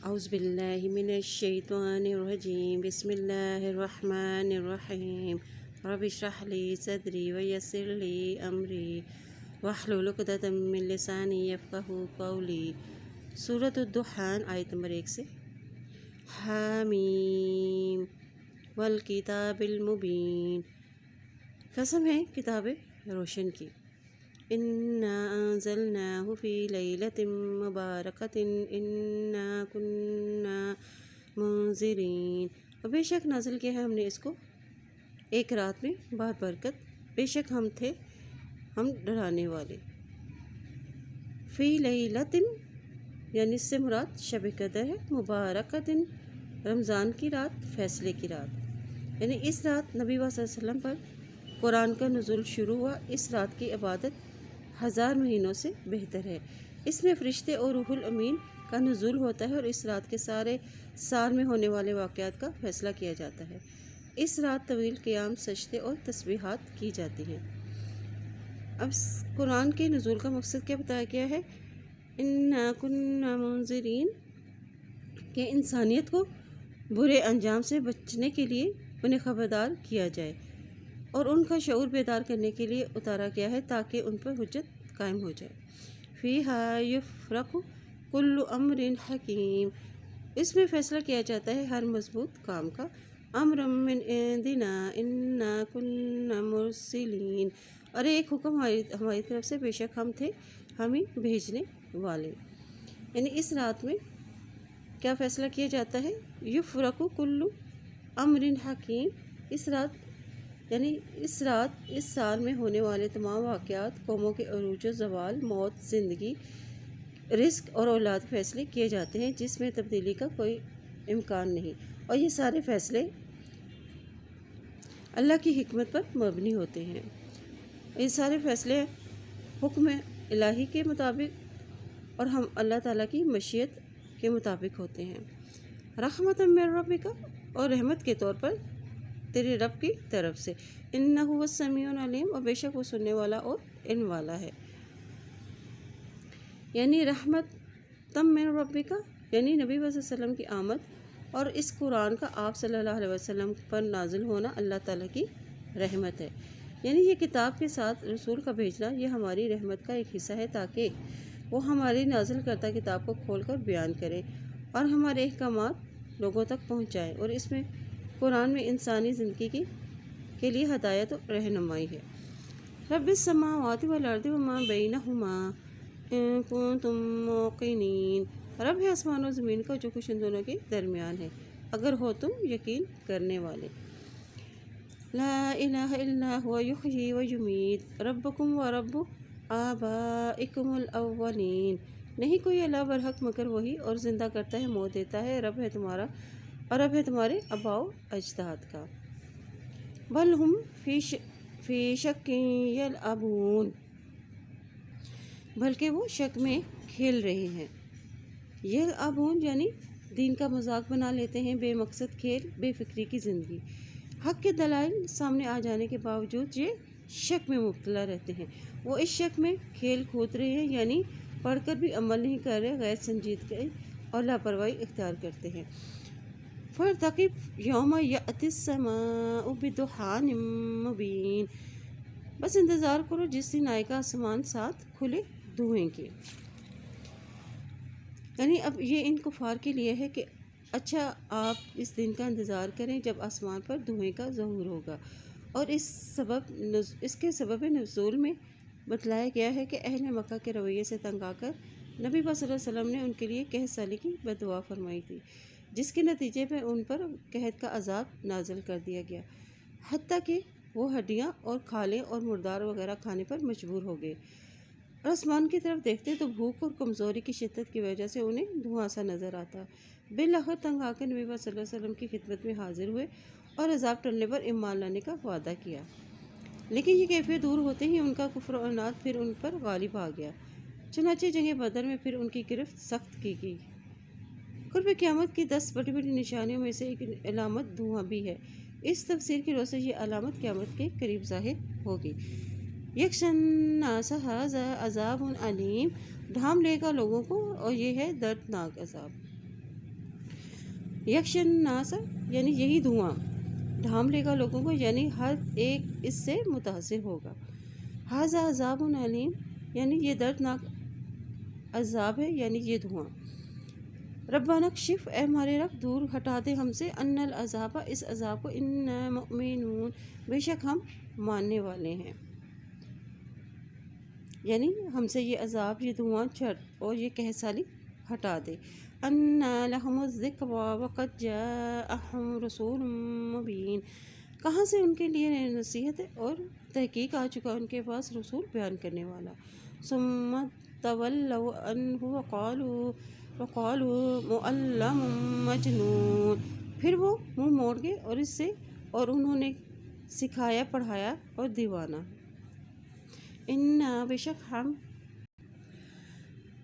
اعوذ باللہ من الشیطان الرجیم بسم اللہ الرحمن الرحیم رب اشرح لی صدری ویسر لی امری واحلل عقدۃ من لسانی یفقہوا قولی۔ سورۃ الدخان آیت نمبر 1 سے۔ حامیم والکتاب المبین، قسم ہے کتاب روشن کی۔ انا انزلناہ فی لیلۃ مبارکۃ انا کنا منذرین، اور بے شک نازل کیا ہے ہم نے اس کو ایک رات میں بابرکت، بے شک ہم تھے ڈرانے والے۔ فی لیلۃ یعنی اس سے مراد شب قدر ہے، مبارکۃ رمضان کی رات، فیصلے کی رات، یعنی اس رات نبی صلی اللہ علیہ وسلم پر قرآن کا نزول شروع ہوا۔ اس رات کی عبادت 1000 مہینوں سے بہتر ہے۔ اس میں فرشتے اور روح الامین کا نزول ہوتا ہے اور اس رات کے سارے سال میں ہونے والے واقعات کا فیصلہ کیا جاتا ہے۔ اس رات طویل قیام، سجدے اور تسبیحات کی جاتی ہیں۔ اب قرآن کے نزول کا مقصد کیا بتایا گیا ہے؟ انا کنا منذرین، کہ انسانیت کو برے انجام سے بچنے کے لیے انہیں خبردار کیا جائے اور ان کا شعور بیدار کرنے کے لیے اتارا گیا ہے تاکہ ان پر حجت قائم ہو جائے۔ فیہا یفرق کل امر حکیم، اس میں فیصلہ کیا جاتا ہے ہر مضبوط کام کا۔ امر من عندنا انا کنا مرسلین، اور ایک حکم ہماری طرف سے، بے شک ہم تھے ہمیں بھیجنے والے۔ یعنی اس رات میں کیا فیصلہ کیا جاتا ہے؟ یفرق کل امر حکیم، اس رات اس سال میں ہونے والے تمام واقعات، قوموں کے عروج و زوال، موت، زندگی، رزق اور اولاد فیصلے کیے جاتے ہیں جس میں تبدیلی کا کوئی امکان نہیں، اور یہ سارے فیصلے اللہ کی حکمت پر مبنی ہوتے ہیں۔ یہ سارے فیصلے حکم الہی کے مطابق اور ہم اللہ تعالیٰ کی مشیت کے مطابق ہوتے ہیں۔ رحمت من ربک، اور رحمت کے طور پر تیرے رب کی طرف سے۔ انہ هو السمیع العلیم، اور بے شک وہ سننے والا اور علم والا ہے۔ یعنی رحمت من ربک، یعنی نبی صلی اللہ علیہ وسلم کی آمد اور اس قرآن کا آپ صلی اللہ علیہ وسلم پر نازل ہونا اللہ تعالیٰ کی رحمت ہے۔ یعنی یہ کتاب کے ساتھ رسول کا بھیجنا یہ ہماری رحمت کا ایک حصہ ہے تاکہ وہ ہماری نازل کردہ کتاب کو کھول کر بیان کرے اور ہمارے احکامات لوگوں تک پہنچائے، اور اس میں قرآن میں انسانی زندگی کے لیے ہدایت اور رہنمائی ہے۔ رب السماوات والارض وما بینہما ان کنتم موقنین، رب ہے آسمان و زمین کا جو کچھ ان دونوں کے درمیان ہے اگر ہو تم یقین کرنے والے۔ لا الہ الا هو یحیی و یمیت ربکم و رب آبائکم الاولین، نہیں کوئی الہ برحق مگر وہی، اور زندہ کرتا ہے، موت دیتا ہے، رب ہے تمہارا اور رب ہے تمہارے آباء و اجداد کا۔ بل ہم فی شک یلعبون، بلکہ وہ شک میں کھیل رہے ہیں۔ یلعبون یعنی دین کا مذاق بنا لیتے ہیں، بے مقصد کھیل، بے فکری کی زندگی۔ حق کے دلائل سامنے آ جانے کے باوجود یہ شک میں مبتلا رہتے ہیں، وہ اس شک میں کھیل کود رہے ہیں، یعنی پڑھ کر بھی عمل نہیں کر رہے، غیر سنجیدگی اور لاپرواہی اختیار کرتے ہیں۔ فارتقب یوم یأتی السماء بدخان مبین، بس انتظار کرو جس دن آئے گا آسمان ساتھ کھلے دھوئیں کے۔ یعنی اب یہ ان کفار کے لیے ہے کہ اچھا آپ اس دن کا انتظار کریں جب آسمان پر دھوئیں کا ظہور ہوگا، اور اس کے سبب نزول میں بتلایا گیا ہے کہ اہل مکہ کے رویے سے تنگ آ کر نبی صلی اللہ علیہ وسلم نے ان کے لیے قحط سالی کی بد دعا فرمائی تھی، جس کے نتیجے میں ان پر قحط کا عذاب نازل کر دیا گیا، حتیٰ کہ وہ ہڈیاں اور کھالیں اور مردار وغیرہ کھانے پر مجبور ہو گئے، اور آسمان کی طرف دیکھتے تو بھوک اور کمزوری کی شدت کی وجہ سے انہیں دھواں سا نظر آتا۔ بالآخر تنگ آ کر نبی صلی اللہ علیہ وسلم کی خدمت میں حاضر ہوئے اور عذاب ٹلنے پر ایمان لانے کا وعدہ کیا، لیکن یہ کیفیت دور ہوتے ہی ان کا کفر و عناد پھر ان پر غالب آ گیا، چنانچہ جنگ بدر میں پھر ان کی گرفت سخت کی گئی۔ قرب قیامت کی 10 بڑی بڑی نشانیوں میں سے ایک علامت دھواں بھی ہے، اس تفسیر کی روشنی سے یہ علامت قیامت کے قریب ظاہر ہوگی۔ یکشی الناس ھذا عذاب علیم، ڈھانپ لے گا لوگوں کو اور یہ ہے دردناک عذاب۔ یکشن ناسا یعنی یہی دھواں ڈھانپ لے گا لوگوں کو، یعنی ہر ایک اس سے متاثر ہوگا۔ ھذا عذاب علیم یعنی یہ دردناک عذاب ہے، یعنی یہ دھواں۔ ربنا اکشف اے ہمارے رب دور ہٹا دے ہم سے، ان العذاب اس عذاب کو، انا مؤمنون بے شک ہم ماننے والے ہیں، یعنی ہم سے یہ عذاب، یہ دھواں اور یہ قحط سالی ہٹا دے۔ انا لہم الذکری وقد جاءہم رسول مبین کہاں سے ان کے لیے نصیحت ہے اور تحقیق آ چکا ان کے پاس رسول بیان کرنے والا۔ ثم تولوا عنہ وقالوا معلم مجنون پھر وہ منہ موڑ گئے اور اس سے، اور انہوں نے سکھایا پڑھایا اور دیوانہ۔ انا بے شک ہم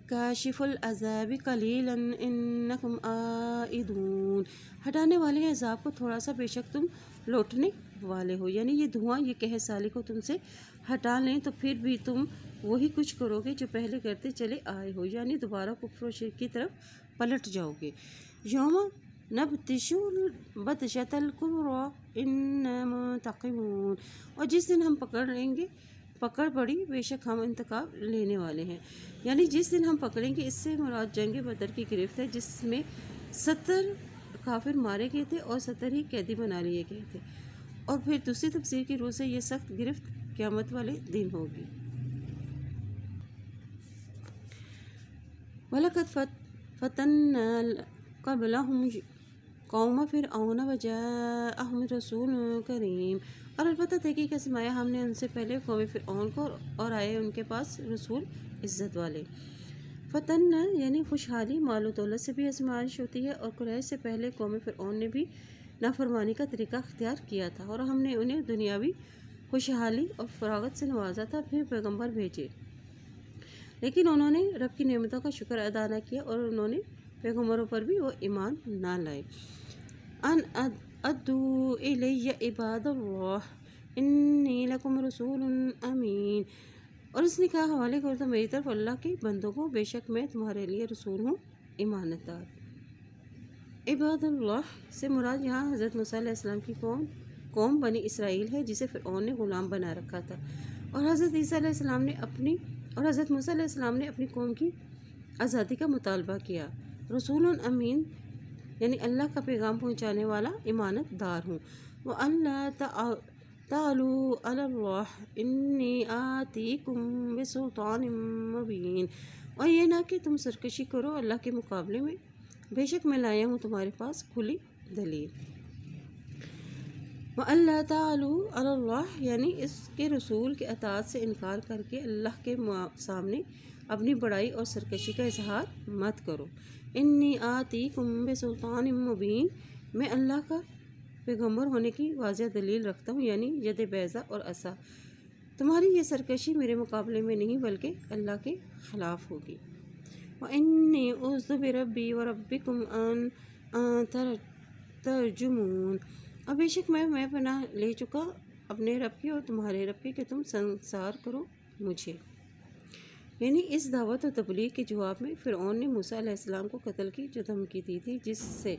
کاشف العذاب قلیلا انکم عائدون ہٹانے والے ہیں عذاب کو تھوڑا سا، بے شک تم لوٹنے والے ہو، یعنی یہ دھواں، یہ قحط سالی کو تم سے ہٹا لیں تو پھر بھی تم وہی کچھ کرو گے جو پہلے کرتے چلے آئے ہو، یعنی دوبارہ کفر و شرک کی طرف پلٹ جاؤ گے۔ یوم نبطش بطشۃ الکبریٰ انا منتقمون اور جس دن ہم پکڑ لیں گے پکڑ بڑی، بے شک ہم انتقام لینے والے ہیں، یعنی جس دن ہم پکڑیں گے، اس سے مراد جنگ بدر کی گرفت ہے جس میں 70 کافر مارے گئے تھے اور 70 ہی قیدی بنا لیے گئے تھے، اور پھر دوسری تفسیر کی روح سے یہ سخت گرفت قیامت والے دن ہوگی۔ وَلَقَدْ فَتَنَّا قَبْلَهُمْ قَوْمَ فِرْعَوْنَ وَجَاءَهُمْ رَسُولٌ کریم اور البتہ تحقیق آزمایا ہم نے ان سے پہلے قوم فرعون کو، اور آئے ان کے پاس رسول عزت والے۔ فتن یعنی خوشحالی، مال و دولت سے بھی آزمائش ہوتی ہے، اور قریش سے پہلے قوم فرعون نے بھی نافرمانی کا طریقہ اختیار کیا تھا، اور ہم نے انہیں دنیاوی خوشحالی اور فراغت سے نوازا تھا، پھر پیغمبر بھیجے، لیکن انہوں نے رب کی نعمتوں کا شکر ادا نہ کیا اور انہوں نے پیغمبروں پر بھی وہ ایمان نہ لائے۔ ان ادعوا الی عباد اللہ انی لکم رسول امین اور اس نے کہا حوالے کر دو میری طرف اللہ کے بندوں کو، بے شک میں تمہارے لیے رسول ہوں امانت دار۔ عباد اللہ سے مراد یہاں حضرت موسیٰ علیہ السلام کی قوم بنی اسرائیل ہے جسے فرعون نے غلام بنا رکھا تھا، اور حضرت عیسیٰ علیہ السلام نے حضرت موسیٰ علیہ السلام نے اپنی قوم کی آزادی کا مطالبہ کیا۔ رسول امین یعنی اللہ کا پیغام پہنچانے والا، امانت دار ہوں۔ وَأَلَّا تعلوا علی اللہ انی آتیکم بسلطان مبین اور یہ نہ کہ تم سرکشی کرو اللہ کے مقابلے میں، بے شک میں لایا ہوں تمہارے پاس کھلی دلیل۔ وَأَلَّا تَعْلُوا عَلَى اللَّهِ یعنی اس کے رسول کے اطاعت سے انکار کر کے اللہ کے سامنے اپنی بڑائی اور سرکشی کا اظہار مت کرو۔ انی آتیکم بسلطان مبین میں اللہ کا پیغمبر ہونے کی واضح دلیل رکھتا ہوں، یعنی ید بیضا اور عصا۔ تمہاری یہ سرکشی میرے مقابلے میں نہیں بلکہ اللہ کے خلاف ہوگی۔ وَإِنِّي أُعُوذُ بِرَبِّي وَرَبِّكُمْ أَن تَرْجُمُونِ اور بے شک میں پناہ لے چکا اپنے رب کی اور تمہارے رب کی کہ تم سنسار کرو مجھے، یعنی اس دعوت و تبلیغ کے جواب میں فرعون نے موسیٰ علیہ السلام کو قتل کی جو دھمکی دی تھی، جس سے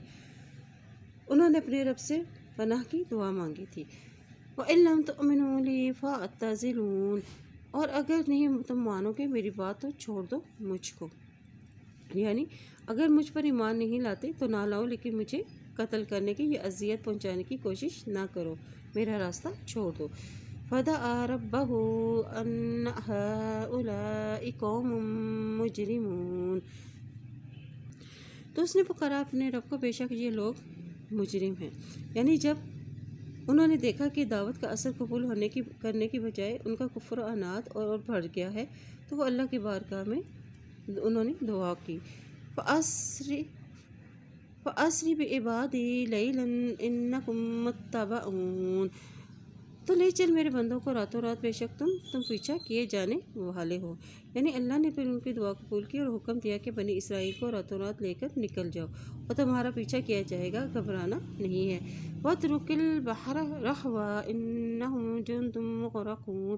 انہوں نے اپنے رب سے پناہ کی دعا مانگی تھی۔ وَإِن لَّمْ تُؤْمِنُوا لِي فَاعْتَزِلُونِ اور اگر نہیں تم مانو گے میری بات تو چھوڑ دو مجھ کو، یعنی اگر مجھ پر ایمان نہیں لاتے تو نہ لاؤ، لیکن مجھے قتل کرنے کی یا اذیت پہنچانے کی کوشش نہ کرو، میرا راستہ چھوڑ دو۔ فَدَعَا رَبَّهُ أَنَّ هَٰؤُلَاءِ قَوْمٌ مُجْرِمُونَ تو اس نے پکارا اپنے رب کو، بے شک یہ لوگ مجرم ہیں، یعنی جب انہوں نے دیکھا کہ دعوت کا اثر قبول کرنے کی بجائے ان کا کفر و عناد اور بڑھ گیا ہے، تو وہ اللہ کی بارگاہ میں انہوں نے دعا کی۔ فَأَسْرِ بِعِبَادِي لَيْلًا إِنَّكُمْ مُتَّبَعُونَ تو لے چل میرے بندوں کو راتوں رات، بے شک تم پیچھا کیے جانے والے ہو، یعنی اللہ نے پھر ان کی دعا قبول کی اور حکم دیا کہ بنی اسرائیل کو راتوں رات لے کر نکل جاؤ اور تمہارا پیچھا کیا جائے گا، گھبرانا نہیں ہے۔ وَاتْرُكِ الْبَحْرَ رَهْوًا إِنَّهُمْ جُندٌ مُغْرَقُونَ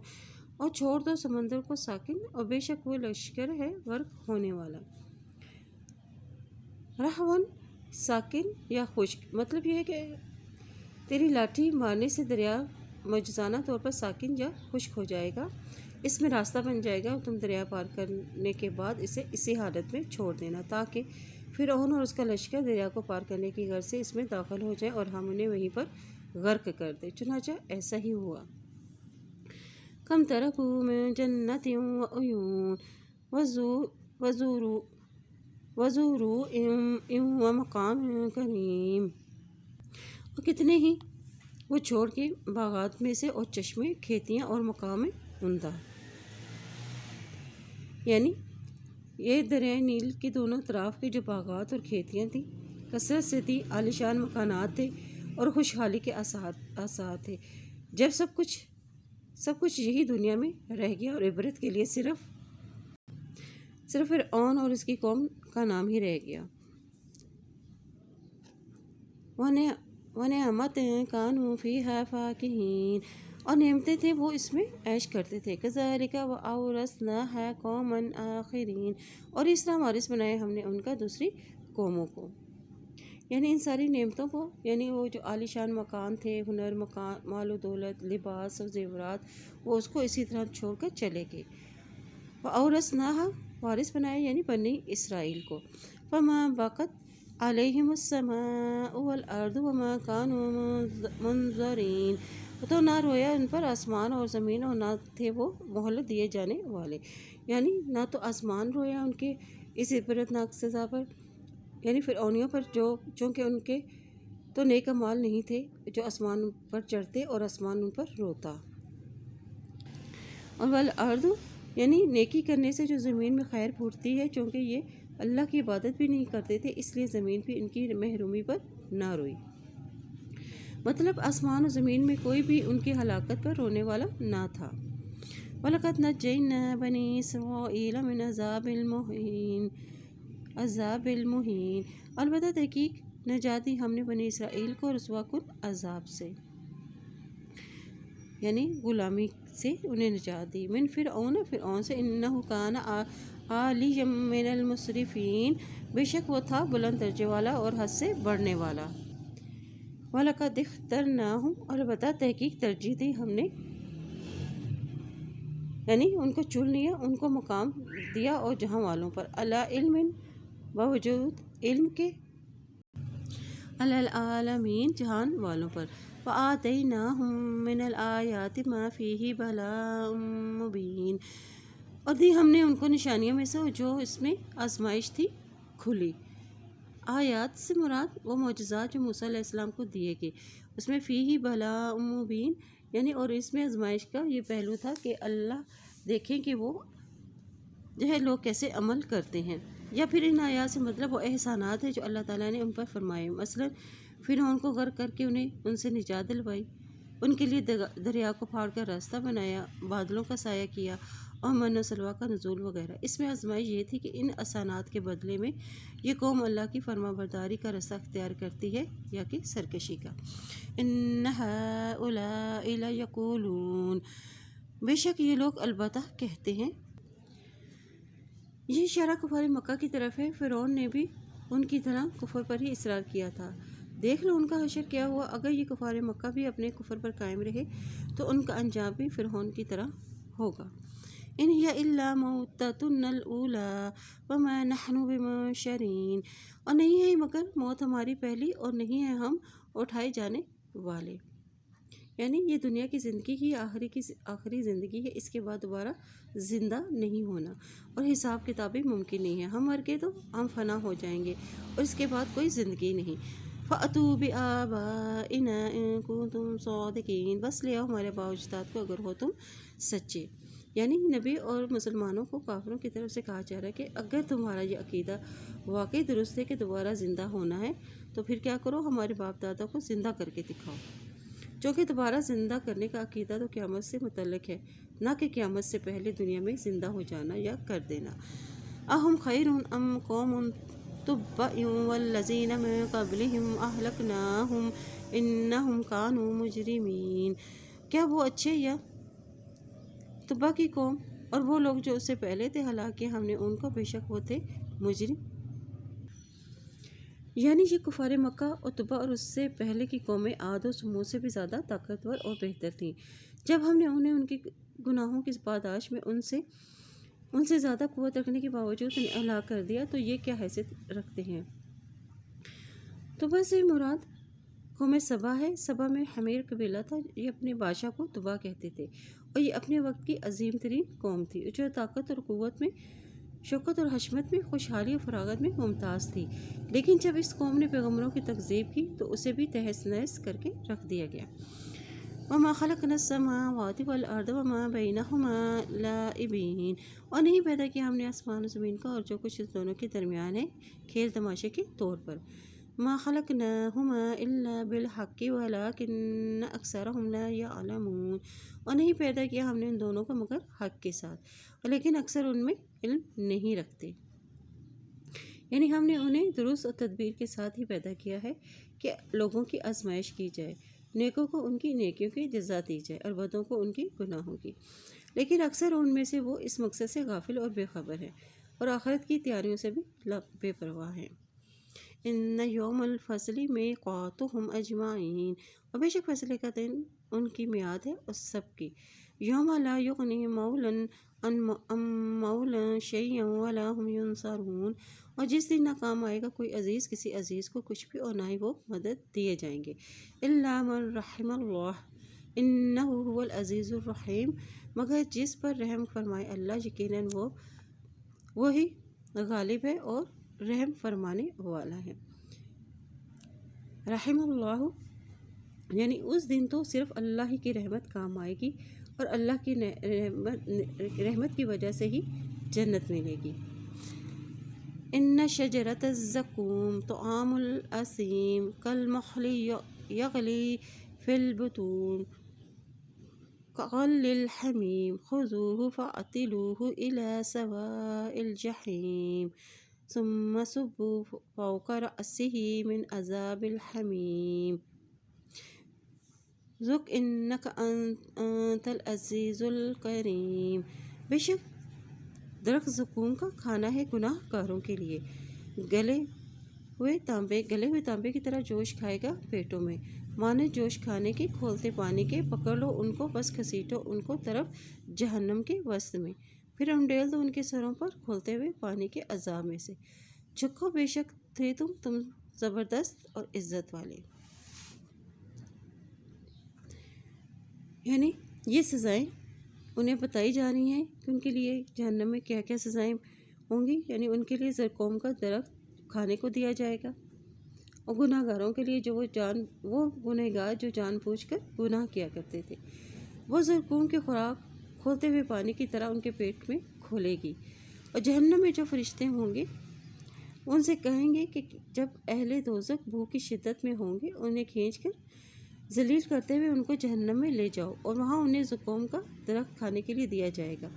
اور چھوڑ دو سمندر کو ساکن، اور بے شک وہ لشکر ہے غرق ہونے والا۔ رہون ساکن یا خشک، مطلب یہ ہے کہ تیری لاٹھی مارنے سے دریا معجزانہ طور پر ساکن یا خشک ہو جائے گا، اس میں راستہ بن جائے گا، اور تم دریا پار کرنے کے بعد اسے اسی حالت میں چھوڑ دینا تاکہ فرعون اور اس کا لشکر دریا کو پار کرنے کی غرض سے اس میں داخل ہو جائے اور ہم انہیں وہیں پر غرق کر دیں۔ چنانچہ ایسا ہی ہوا۔ کم ترکوا من جنات وعیون وزروع ومقام کریم، اور کتنے ہی وہ چھوڑ کے باغات میں سے، اور چشمے، کھیتیاں اور مقام عمدہ۔ یعنی یہ دریائے نیل کے دونوں طرف کے جو باغات اور کھیتیاں تھیں کثرت سے تھی، عالیشان مکانات تھے اور خوشحالی کے آثار تھے۔ جب سب کچھ یہی دنیا میں رہ گیا اور عبرت کے لیے صرف فرعون اور اس کی قوم کا نام ہی رہ گیا۔ وَنِعْمَةٍ كَانُوا فِيهَا فَاكِهِينَ، اور نعمتیں تھے وہ اس میں عیش کرتے تھے۔ كَذَلِكَ وَأَوْرَثْنَاهَا قَوْمًا آخَرِينَ، اور اس طرح وارث بنائے ہم نے ان کا دوسری قوموں کو۔ یعنی ان ساری نعمتوں کو، یعنی وہ جو عالیشان مکان تھے، ہنر، مال و دولت، لباس اور زیورات، وہ اس کو اسی طرح چھوڑ کر چلے گئے۔ وَأَوْرَثْنَاهَا، وارث بنائے یعنی بنی اسرائیل کو۔ فَمَا بَقَتْ عَلَيْهِمُ السَّمَاءُ وَالْأَرْضُ وَمَا كَانُوا مُنظَرِينَ، تو نہ رویا ان پر آسمان اور زمین، اور نہ تھے وہ مہلت دیے جانے والے۔ یعنی نہ تو آسمان رویا ان کے اس عبرتناک سزا پر، یعنی فرعونیوں پر، جو چونکہ ان کے تو نیک اعمال نہیں تھے جو آسمان پر چڑھتے اور آسمان ان پر روتا۔ اور والارض، یعنی نیکی کرنے سے جو زمین میں خیر پھوٹتی ہے، چونکہ یہ اللہ کی عبادت بھی نہیں کرتے تھے اس لیے زمین بھی ان کی محرومی پر نہ روئی۔ مطلب آسمان و زمین میں کوئی بھی ان کی ہلاکت پر رونے والا نہ تھا۔ وَلَقَدْ نَجَّيْنَا بَنِي إِسْرَائِيلَ مِنْ عَذَابِ الْمُهِينِ، البتہ تحقیق نجات دی ہم نے بنی اسرائیل کو رسوا کن عذاب سے، یعنی غلامی سے انہیں نجات دی۔ من فرعون، فرعون سے، انہ کان عالیٰ من المسرفین، بے شک وہ تھا بلند درجے والا اور حد سے بڑھنے والا۔ وَلَقَدِ اخْتَرْنَاهُمْ، اور البتہ تحقیق ترجیح دی ہم نے، یعنی ان کو چن لیا، ان کو مقام دیا اور جہاں والوں پر، علی علم، باوجود علم کے، علی العالمین، جہان والوں پر۔ وَآتَيْنَاهُم مِّنَ الْآيَاتِ مَا فِيهِ بَلَاءٌ مُّبِينٌ، اور دی ہم نے ان کو نشانیوں میں سے جو اس میں آزمائش تھی کھلی۔ آیات سے مراد وہ معجزات جو موسیٰ علیہ السلام کو دیے گئے، اس میں فیہ بلاء مبین، یعنی اور اس میں آزمائش کا یہ پہلو تھا کہ اللہ دیکھیں کہ وہ جو ہے لوگ کیسے عمل کرتے ہیں، یا پھر ان آیات سے مطلب وہ احسانات ہیں جو اللہ تعالیٰ نے ان پر فرمائے، مثلا فرعون کو غرق کر کے ان سے نجات دلوائی، ان کے لیے دریا کو پھاڑ کر راستہ بنایا، بادلوں کا سایہ کیا، اور من و سلویٰ کا نزول وغیرہ۔ اس میں آزمائش یہ تھی کہ ان احسانات کے بدلے میں یہ قوم اللہ کی فرما برداری کا راستہ اختیار کرتی ہے یا کہ سرکشی کا۔ ان ہؤلاء لیقولون، بے شک یہ لوگ البتہ کہتے ہیں، یہ اشارہ کفار مکہ کی طرف ہے، فرعون نے بھی ان کی طرح کفر پر ہی اصرار کیا تھا۔ دیکھ لو ان کا حشر کیا ہوا، اگر یہ کفار مکہ بھی اپنے کفر پر قائم رہے تو ان کا انجام بھی فرعون کی طرح ہوگا۔ ان ہی الا موتتنا الاولی وما نحن بمنشرین، اور نہیں ہے مگر موت ہماری پہلی اور نہیں ہے ہم اٹھائے جانے والے، یعنی یہ دنیا کی زندگی ہی آخری زندگی ہے، اس کے بعد دوبارہ زندہ نہیں ہونا، اور حساب کتاب بھی ممکن نہیں ہے، ہم مر گئے تو ہم فنا ہو جائیں گے اور اس کے بعد کوئی زندگی نہیں۔ فَأْتُوا بِآبَائِنَا إِن كُنتُمْ صَادِقِينَ، بس لے آؤ ہمارے باء و اجداد کو اگر ہو تم سچے۔ یعنی نبی اور مسلمانوں کو کافروں کی طرف سے کہا جا رہا ہے کہ اگر تمہارا یہ عقیدہ واقعی درست ہے کہ دوبارہ زندہ ہونا ہے تو پھر کیا کرو، ہمارے باپ دادا کو زندہ کر کے دکھاؤ، چونکہ دوبارہ زندہ کرنے کا عقیدہ تو قیامت سے متعلق ہے، نہ کہ قیامت سے پہلے دنیا میں زندہ ہو جانا یا کر دینا۔ اہم خیر ام قوم تبع والذین من قبلہم اہلکناہم انہم کانوا مجرمین، کیا وہ اچھے یا تبع کی قوم اور وہ لوگ جو اس سے پہلے تھے ہلاک کیا ہم نے ان کو، بے شک وہ تھے مجرم۔ یعنی یہ کفار مکہ، عتبہ اور اس سے پہلے کی قومیں عاد و سمود سے بھی زیادہ طاقتور اور بہتر تھیں۔ جب ہم نے انہیں ان کے گناہوں کی پاداش میں ان سے زیادہ قوت رکھنے کے باوجود انہیں ہلاک کر دیا تو یہ کیا حیثیت رکھتے ہیں؟ تو بس یہ مراد قوم سبا ہے۔ سبا میں حمیر قبیلہ تھا، یہ اپنے بادشاہ کو طبع کہتے تھے اور یہ اپنے وقت کی عظیم ترین قوم تھی جو طاقت اور قوت میں، شوکت اور حشمت میں، خوشحالی اور فراغت میں ممتاز تھی۔ لیکن جب اس قوم نے پیغمبروں کی تکذیب کی تو اسے بھی تہس نہس کر کے رکھ دیا گیا۔ وَمَا خَلَقْنَا السَّمَاوَاتِ وَالْأَرْضَ وَمَا بَيْنَهُمَا لَاعِبِينَ، اور نہیں پیدا کیا ہم نے آسمان و زمین کا اور جو کچھ اس دونوں کے درمیان ہے کھیل تماشے کے طور پر۔ مَا خَلَقْنَاهُمَا إِلَّا بِالْحَقِّ وَلَٰكِنَّ أَكْثَرَهُمْ لَا يَعْلَمُونَ، اور نہیں پیدا کیا ہم نے ان دونوں کو مگر حق کے ساتھ، لیکن اکثر ان میں علم نہیں رکھتے۔ یعنی ہم نے انہیں درست اور تدبیر کے ساتھ ہی پیدا کیا ہے کہ لوگوں کی آزمائش کی جائے، نیکوں کو ان کی نیکیوں کی جزا دی جائے اور بدوں کو ان کی گناہوں کی، لیکن اکثر ان میں سے وہ اس مقصد سے غافل اور بے خبر ہیں اور آخرت کی تیاریوں سے بھی بے پرواہ ہیں۔ ان یوم الفصل میقاتہم اجمعین، اور بے شک فیصلے کا دن ان کی میعاد ہے اس سب کی۔ یوم لا یغنی مولا عن مولا شیئا ولا هم ینصرون، اور جس دن نہ کام آئے گا کوئی عزیز کسی عزیز کو کچھ بھی اور نہ ہی وہ مدد دیے جائیں گے۔ الا من رحم اللہ انہ هو العزیز الرحیم، مگر جس پر رحم فرمائے اللہ، یقیناً وہی غالب ہے اور رحم فرمانے والا ہے۔ رحم اللہ یعنی اس دن تو صرف اللہ ہی کی رحمت کام آئے گی اور اللہ کی رحمت کی وجہ سے ہی جنت ملے گی۔ ان شجرۃ الزقوم طعام الاثیم کالمحل یغلی فی البطون كغلی الحمیم خذوه فاعتلوه إلی سواء الجحیم ثم صبوا فوق رأسه من عذاب الحمیم ذق انک انت العزیز الکریم، بے شک درخت زقوم کا کھانا ہے گناہ گاروں کے لیے، گلے ہوئے تانبے کی طرح جوش کھائے گا پیٹوں میں، مانے جوش کھانے کے کھولتے پانی کے، پکڑ لو ان کو بس گھسیٹو ان کو طرف جہنم کے وسط میں، پھر انڈیل دو ان کے سروں پر کھولتے ہوئے پانی کے عذاب میں سے، جھکو بے شک تھے تم زبردست اور عزت والے۔ یعنی یہ سزائیں انہیں بتائی جا رہی ہیں کہ ان کے لیے جہنم میں کیا کیا سزائیں ہوں گی۔ یعنی ان کے لیے زرقوم کا درخت کھانے کو دیا جائے گا، اور گناہ گاروں کے لیے وہ گنہ گار جو جان بوجھ کر گناہ کیا کرتے تھے، وہ زرقوم کی خوراک کھولتے ہوئے پانی کی طرح ان کے پیٹ میں کھولے گی۔ اور جہنم میں جو فرشتے ہوں گے ان سے کہیں گے کہ جب اہل دوزخ بھوک کی شدت میں ہوں گے انہیں کھینچ کر ذلیل کرتے ہوئے ان کو جہنم میں لے جاؤ، اور وہاں انہیں زقوم کا درخت کھانے کے لیے دیا جائے گا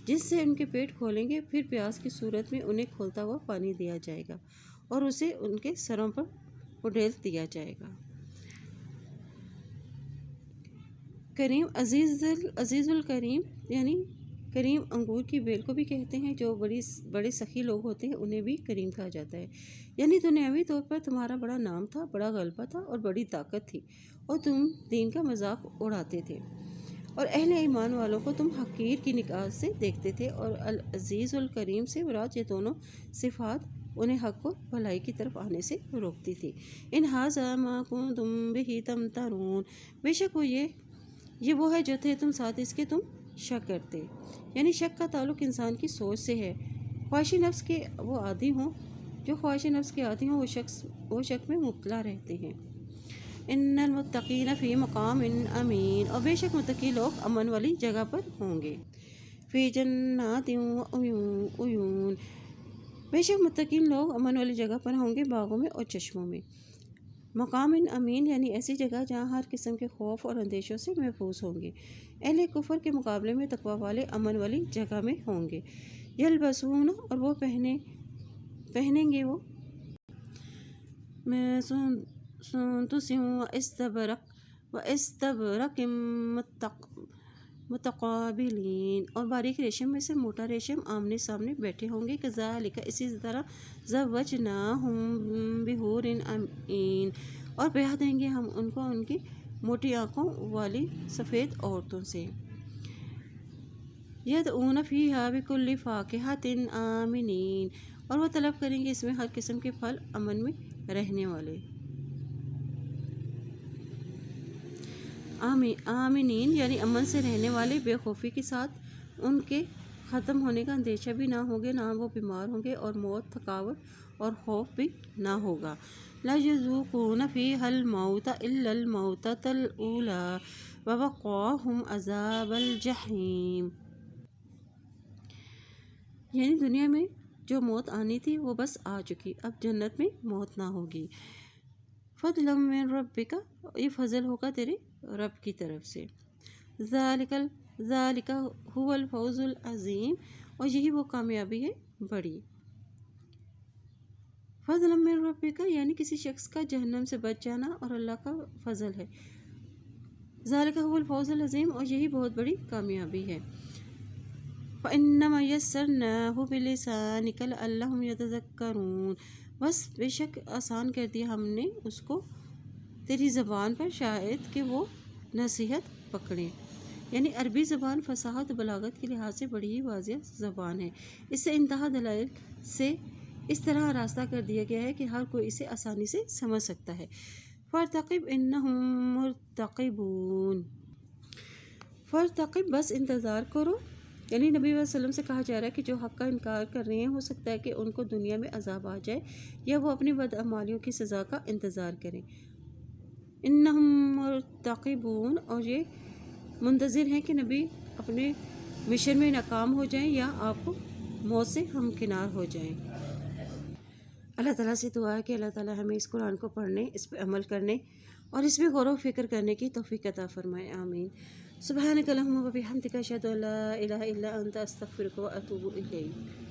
جس سے ان کے پیٹ کھولیں گے، پھر پیاس کی صورت میں انہیں کھولتا ہوا پانی دیا جائے گا اور اسے ان کے سروں پر اڈیل دیا جائے گا۔ کریم عزیز الکریم، یعنی کریم انگور کی بیل کو بھی کہتے ہیں، جو بڑے سخی لوگ ہوتے ہیں انہیں بھی کریم کہا جاتا ہے۔ یعنی دنیاوی طور پر تمہارا بڑا نام تھا، بڑا غلبہ تھا اور بڑی طاقت تھی، اور تم دین کا مذاق اڑاتے تھے اور اہل ایمان والوں کو تم حقیر کی نگاہ سے دیکھتے تھے، اور العزیز الکریم سے مراد یہ دونوں صفات انہیں حق اور بھلائی کی طرف آنے سے روکتی تھی۔ ان ھذا ما کنتم بہ تمترون، بے شک یہ وہ ہے جو تھے تم ساتھ اس کے تم شک کرتے۔ یعنی شک کا تعلق انسان کی سوچ سے ہے، خواہش نفس کے وہ عادی ہوں، جو خواہش نفس کے عادی ہوں وہ شک میں مبتلا رہتے ہیں۔ ان المتقین فی مقام امین، اور بے شک متقی لوگ امن والی جگہ پر ہوں گے۔ فی جنات و عیون، بے شک متقین لوگ امن والی جگہ پر ہوں گے، باغوں میں اور چشموں میں۔ مقام امین یعنی ایسی جگہ جہاں ہر قسم کے خوف اور اندیشوں سے محفوظ ہوں گے۔ اہل کفر کے مقابلے میں تقوی والے امن والی جگہ میں ہوں گے۔ یلبسون، اور وہ پہنیں گے وہ سندس و استبرق متقابلین، اور باریک ریشم میں سے موٹا ریشم آمنے سامنے بیٹھے ہوں گے، کذالک اسی طرح زوجناہم بحور عین، اور بیاہ دیں گے ہم ان کو ان کی موٹی آنکھوں والی سفید عورتوں سے، یدعون فیہا بکل فاکہۃ آمنین، اور وہ طلب کریں گے اس میں ہر قسم کے پھل امن میں رہنے والے، آمنین یعنی امن سے رہنے والے، بے خوفی کے ساتھ، ان کے ختم ہونے کا اندیشہ بھی نہ ہوگا، نہ وہ بیمار ہوں گے، اور موت، تھکاوٹ اور خوف بھی نہ ہوگا۔ لا یذوقون فیہا الموت الا الموتۃ الاولی ووقاہم عذاب الجحیم، یعنی دنیا میں جو موت آنی تھی وہ بس آ چکی، اب جنت میں موت نہ ہوگی۔ فضلا من ربک، یہ فضل ہوگا تیرے رب کی طرف سے، ذالک هو الفوز العظیم، اور یہی وہ کامیابی ہے بڑی۔ فضلا من ربک یعنی کسی شخص کا جہنم سے بچ جانا اور اللہ کا فضل ہے، ذالک هو الفوز العظیم، اور یہی بہت بڑی کامیابی ہے۔ فإنما یسرناہ بلسانک لعلہم یتذکرون، بس بے شک آسان کر دیا ہم نے اس کو تیری زبان پر، شاید کہ وہ نصیحت پکڑیں، یعنی عربی زبان فصاحت و بلاغت کے لحاظ سے بڑی ہی واضح زبان ہے، اس سے انتہا دلائل سے اس طرح آراستہ کر دیا گیا ہے کہ ہر کوئی اسے آسانی سے سمجھ سکتا ہے۔ فارتقب انہم مرتقبون، فارتقب بس انتظار کرو، یعنی نبی علیہ وسلم سے کہا جا رہا ہے کہ جو حق کا انکار کر رہے ہیں ہو سکتا ہے کہ ان کو دنیا میں عذاب آ جائے یا وہ اپنی بدعمالیوں کی سزا کا انتظار کریں۔ انہم مرتقبون، اور یہ منتظر ہیں کہ نبی اپنے مشن میں ناکام ہو جائیں یا آپ کو موت سے ہمکنار ہو جائیں۔ اللہ تعالیٰ سے دعا ہے کہ اللہ تعالیٰ ہمیں اس قرآن کو پڑھنے، اس پہ عمل کرنے اور اس میں غور و فکر کرنے کی توفیق عطا فرمائے، آمین۔ سبحانک اللہم و بحمدک، اشہد ان لا الہ الا انت، استغفرک و اتوب الیک۔